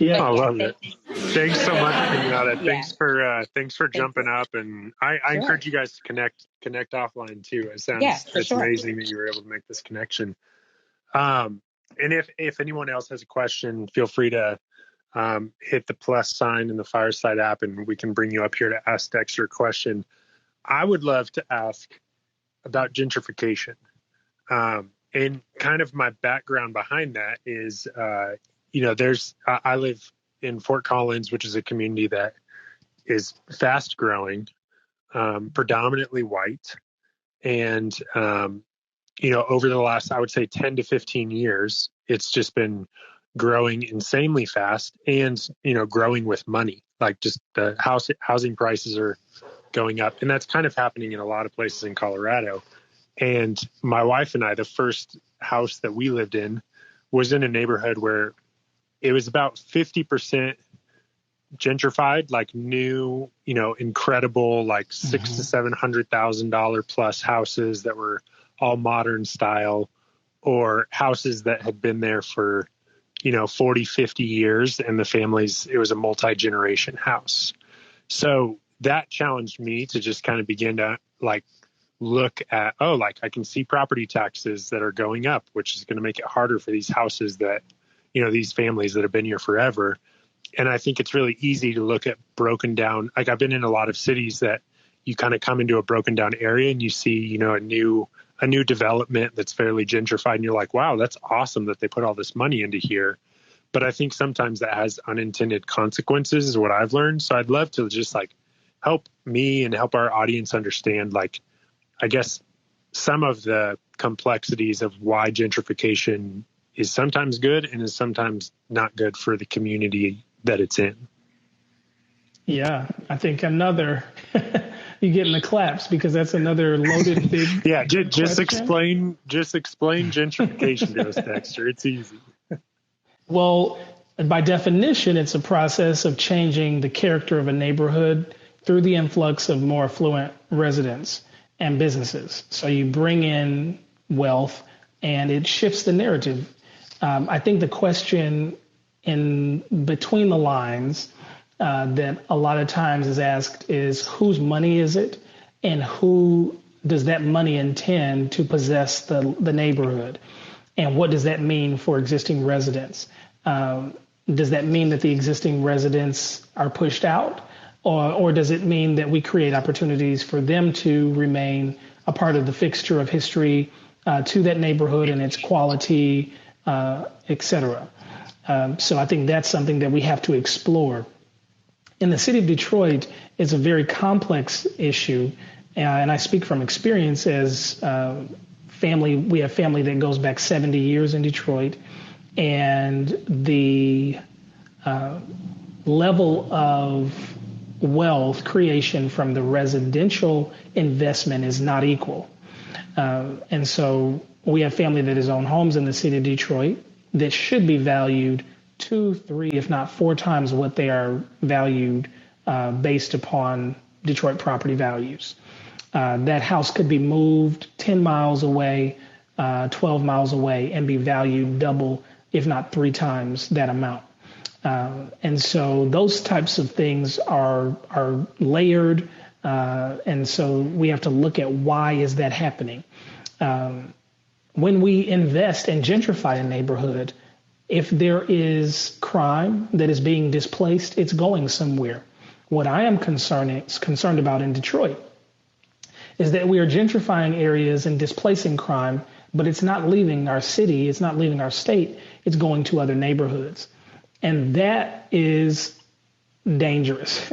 Yeah. I love it. Thanks so much, Kenyatta. Thanks for jumping up, and I encourage you guys to connect offline too. It's amazing that you were able to make this connection. And if anyone else has a question, feel free to hit the plus sign in the Fireside app, and we can bring you up here to ask Dexter a question. I would love to ask about gentrification. And kind of my background behind that is, I live in Fort Collins, which is a community that is fast growing, predominantly white. And, over the last, I would say 10 to 15 years, it's just been growing insanely fast and, growing with money. Like, just the housing prices are going up. And that's kind of happening in a lot of places in Colorado. And my wife and I, the first house that we lived in was in a neighborhood where it was about 50% gentrified, like new, incredible, like $600,000 to $700,000 plus houses that were all modern style, or houses that had been there for, 40, 50 years. And the families, it was a multi-generation house. So that challenged me to just kind of begin to like look at, like I can see property taxes that are going up, which is going to make it harder for these houses that, these families that have been here forever. And I think it's really easy to look at broken down. Like I've been in a lot of cities that you kind of come into a broken down area and you see, a new development that's fairly gentrified. And you're like, wow, that's awesome that they put all this money into here. But I think sometimes that has unintended consequences is what I've learned. So I'd love to just like help me and help our audience understand, like, I guess some of the complexities of why gentrification is sometimes good and is sometimes not good for the community that it's in. Yeah, I think another, you getting the claps because that's another loaded big. Yeah, just explain gentrification to us, Dexter. It's easy. Well, by definition, it's a process of changing the character of a neighborhood through the influx of more affluent residents and businesses. So you bring in wealth and it shifts the narrative. I think the question in between the lines that a lot of times is asked is whose money is it and who does that money intend to possess the neighborhood? And what does that mean for existing residents? Does that mean that the existing residents are pushed out? Or does it mean that we create opportunities for them to remain a part of the fixture of history to that neighborhood and its quality, et cetera? So I think that's something that we have to explore. In the city of Detroit, it's a very complex issue. And I speak from experience as family. We have family that goes back 70 years in Detroit. And the level of wealth creation from the residential investment is not equal. And so we have family that has owned homes in the city of Detroit that should be valued 2, 3, if not 4 times what they are valued based upon Detroit property values. That house could be moved 10 miles away, 12 miles away, and be valued double, if not 3 times that amount. And so those types of things are layered. And so we have to look at why is that happening. When we invest and gentrify a neighborhood, if there is crime that is being displaced, it's going somewhere. What I am concerned about in Detroit is that we are gentrifying areas and displacing crime, but it's not leaving our city, it's not leaving our state, it's going to other neighborhoods. And that is dangerous.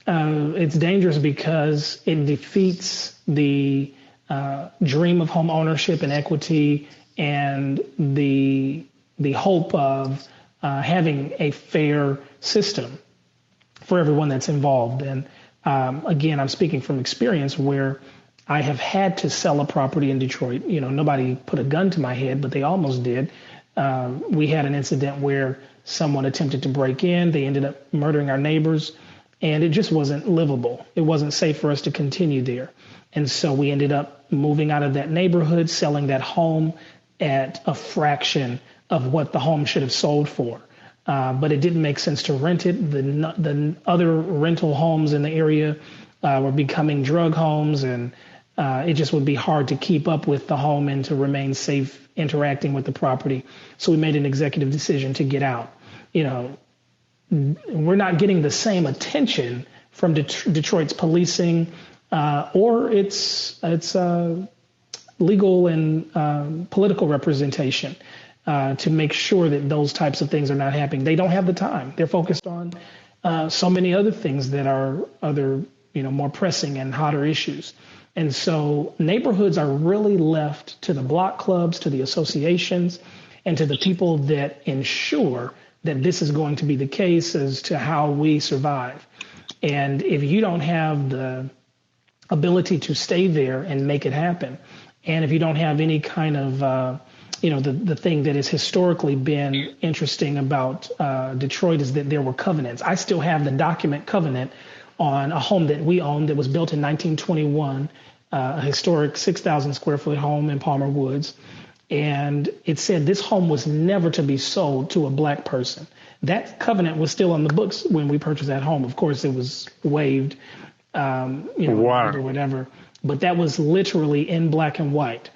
It's dangerous because it defeats the dream of home ownership and equity and the hope of having a fair system for everyone that's involved. And again, I'm speaking from experience where I have had to sell a property in Detroit. Nobody put a gun to my head, but they almost did. We had an incident where someone attempted to break in. They ended up murdering our neighbors, and it just wasn't livable. It wasn't safe for us to continue there. And so we ended up moving out of that neighborhood, selling that home at a fraction of what the home should have sold for. But it didn't make sense to rent it. The other rental homes in the area were becoming drug homes, and it just would be hard to keep up with the home and to remain safe interacting with the property. So we made an executive decision to get out. We're not getting the same attention from Detroit's policing or its legal and political representation to make sure that those types of things are not happening. They don't have the time. They're focused on so many other things that are more pressing and hotter issues. And so neighborhoods are really left to the block clubs, to the associations, and to the people that ensure that this is going to be the case as to how we survive. And if you don't have the ability to stay there and make it happen, and if you don't have any kind of, the thing that has historically been interesting about Detroit is that there were covenants. I still have the document covenant on a home that we owned that was built in 1921, a historic 6,000 square foot home in Palmer Woods. And it said this home was never to be sold to a black person. That covenant was still on the books when we purchased that home. Of course, it was waived Wow. or whatever. But that was literally in black and white.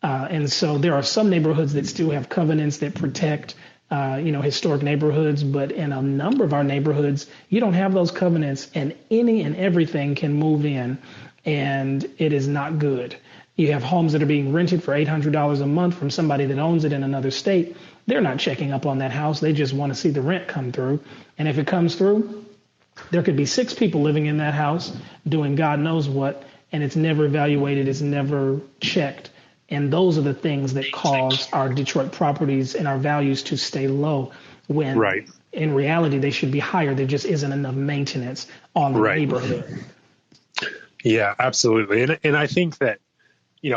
And so there are some neighborhoods that still have covenants that protect, historic neighborhoods. But in a number of our neighborhoods, you don't have those covenants, and any and everything can move in, and it is not good. You have homes that are being rented for $800 a month from somebody that owns it in another state. They're not checking up on that house. They just want to see the rent come through. And if it comes through, there could be 6 people living in that house doing God knows what, and it's never evaluated. It's never checked. And those are the things that cause our Detroit properties and our values to stay low when in reality they should be higher. There just isn't enough maintenance on the neighborhood. Yeah, absolutely. And I think that,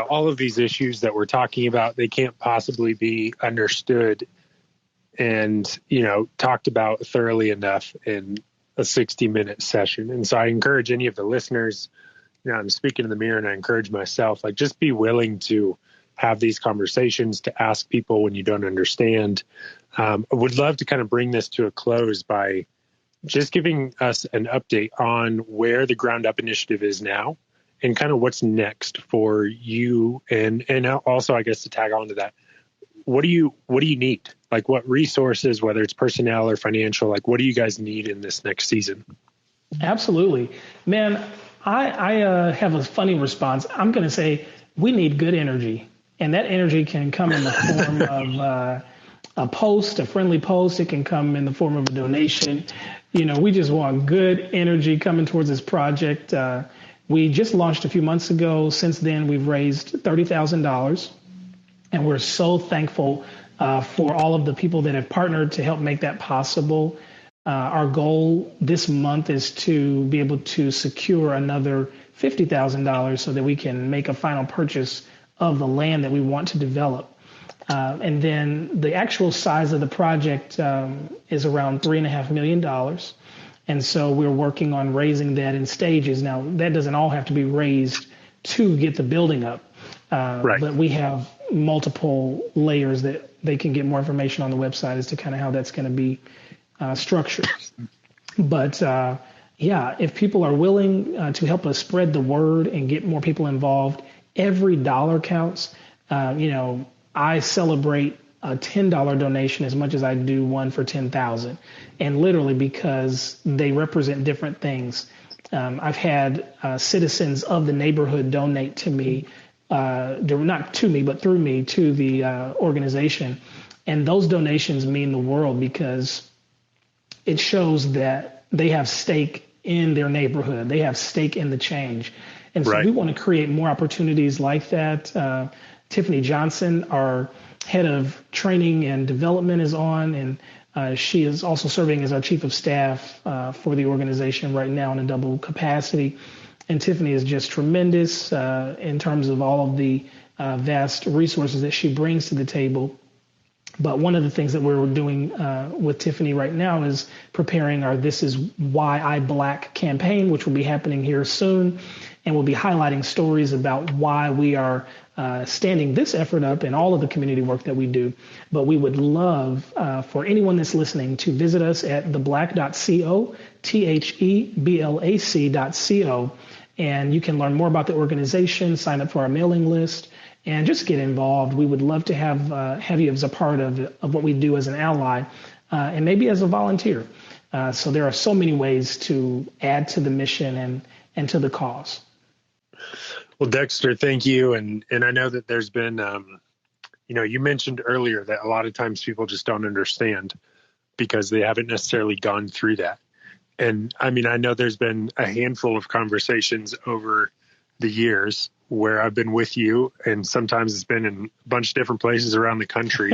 all of these issues that we're talking about, they can't possibly be understood and, talked about thoroughly enough in a 60-minute session. And so I encourage any of the listeners, I'm speaking in the mirror, and I encourage myself, just be willing to have these conversations, to ask people when you don't understand. I would love to kind of bring this to a close by just giving us an update on where the Ground Up Initiative is now and kind of what's next for you. And also, I guess, to tag on to that, what do you need? What resources, whether it's personnel or financial, what do you guys need in this next season? Absolutely. Man, I have a funny response. I'm going to say we need good energy, and that energy can come in the form of a post, a friendly post. It can come in the form of a donation. We just want good energy coming towards this project. We just launched a few months ago. Since then, we've raised $30,000, and we're so thankful for all of the people that have partnered to help make that possible. Our goal this month is to be able to secure another $50,000 so that we can make a final purchase of the land that we want to develop. And then the actual size of the project is around $3.5 million. And so we're working on raising that in stages. Now, that doesn't all have to be raised to get the building up. But we have multiple layers that they can get more information on the website as to kind of how that's going to be structured. But if people are willing to help us spread the word and get more people involved, every dollar counts. I celebrate a $10 donation as much as I do one for 10,000, and literally because they represent different things. I've had citizens of the neighborhood donate to me, not to me, but through me to the organization. And those donations mean the world because it shows that they have stake in their neighborhood. They have stake in the change. And so we want to create more opportunities like that. Tiffany Johnson, our head of training and development, is on, and she is also serving as our chief of staff for the organization right now in a double capacity. And Tiffany is just tremendous in terms of all of the vast resources that she brings to the table. But one of the things that we're doing with Tiffany right now is preparing our This Is Why I Black campaign, which will be happening here soon. And we'll be highlighting stories about why we are standing this effort up and all of the community work that we do. But we would love for anyone that's listening to visit us at theblack.co, theblac.co. And you can learn more about the organization, sign up for our mailing list, and just get involved. We would love to have you as a part of what we do as an ally, and maybe as a volunteer. So there are so many ways to add to the mission and to the cause. Well, Dexter, thank you. And I know that there's been, you mentioned earlier that a lot of times people just don't understand because they haven't necessarily gone through that. And I mean, I know there's been a handful of conversations over the years where I've been with you, and sometimes it's been in a bunch of different places around the country.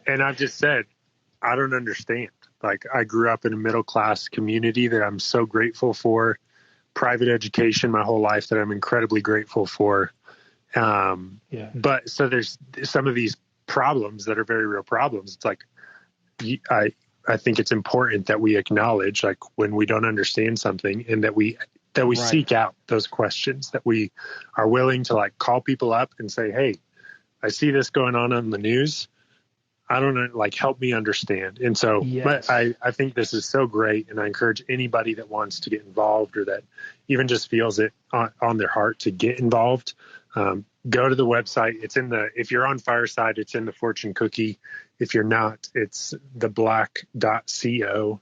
And I've just said, I don't understand. I grew up in a middle-class community that I'm so grateful for, private education my whole life that I'm incredibly grateful for. But so there's some of these problems that are very real problems. It's I think it's important that we acknowledge when we don't understand something, and that we seek out those questions, that we are willing to call people up and say, hey, I see this going on the news. I don't know, like help me understand. And so, but Yes. I think this is so great. And I encourage anybody that wants to get involved or that even just feels it on their heart to get involved. Go to the website. It's in the, if you're on Fireside, it's in the fortune cookie. If you're not, it's theblack.co.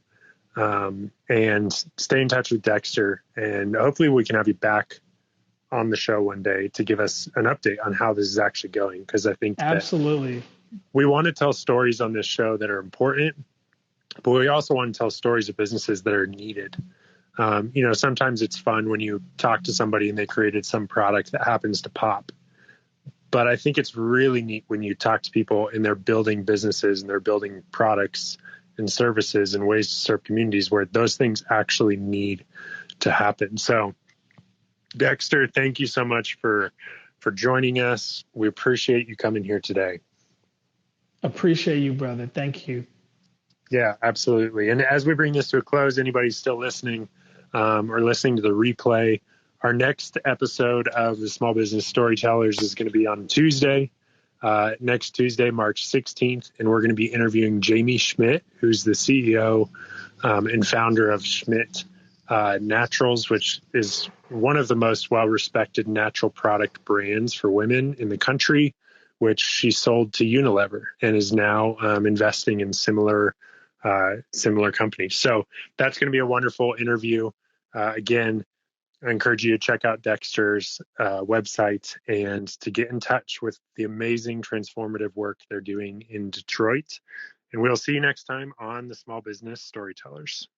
And stay in touch with Dexter. And hopefully we can have you back on the show one day to give us an update on how this is actually going. Because I think Absolutely. we want to tell stories on this show that are important, but we also want to tell stories of businesses that are needed. Sometimes it's fun when you talk to somebody and they created some product that happens to pop. But I think it's really neat when you talk to people and they're building businesses and they're building products and services and ways to serve communities where those things actually need to happen. So, Dexter, thank you so much for joining us. We appreciate you coming here today. Appreciate you, brother. Thank you. Yeah, absolutely. And as we bring this to a close, anybody still listening or listening to the replay, our next episode of the Small Business Storytellers is going to be on Tuesday, next Tuesday, March 16th. And we're going to be interviewing Jamie Schmidt, who's the CEO and founder of Schmidt Naturals, which is one of the most well-respected natural product brands for women in the country, which she sold to Unilever and is now investing in similar companies. So that's going to be a wonderful interview. Again, I encourage you to check out Dexter's website and to get in touch with the amazing transformative work they're doing in Detroit. And we'll see you next time on the Small Business Storytellers.